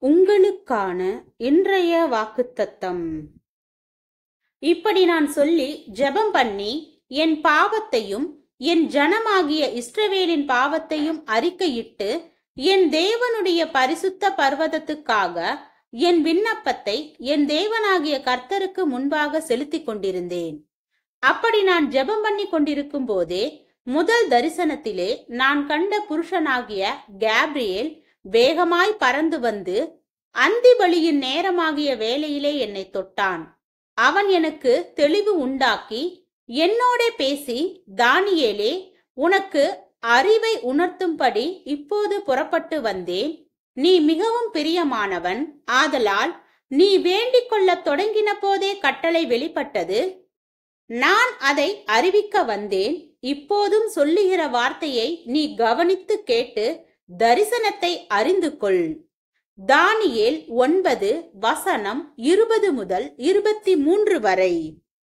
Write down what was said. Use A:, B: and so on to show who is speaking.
A: உங்களுக்கான இன்றைய வாக்குத்தத்தம். இப்படி நான் சொல்லி ஜெபம் பண்ணி என் பாவத்தையும் என் ஜனமாகிய இஸ்ரவேலின் பாவத்தையும் அறிக்கையிட்டு என் தேவனுடைய பரிசுத்த பர்வதத்துக்காக என் விண்ணப்பத்தை என் தேவனாகிய கர்த்தருக்கு முன்பாக செலுத்தி கொண்டிருந்தேன். அப்படி நான் ஜெபம் பண்ணி கொண்டிருக்கும் போதே முதல் தரிசனத்திலே நான் கண்ட புருஷனாகிய கேப்ரியேல் வேகமாய் பறந்து வந்து அந்தி பலியின் நேரமாகிய வேளையிலே என்னை தொட்டான். அவன் எனக்கு தெளிவு உண்டாக்கி என்னோட பேசி, தானியேலே, உனக்கு அறிவை உணர்த்தும்படி இப்போது புறப்பட்டு வந்தேன். நீ மிகவும் பிரியமானவன். ஆதலால் நீ வேண்டிக் கொள்ள தொடங்கின போதே கட்டளை வெளிப்பட்டது. நான் அதை அறிவிக்க வந்தேன். இப்போதும் சொல்லுகிற வார்த்தையை நீ கவனித்து கேட்டு தரிசனத்தை அறிந்து கொள். தானியேல் 9 வசனம் 20 முதல் 23 வரை.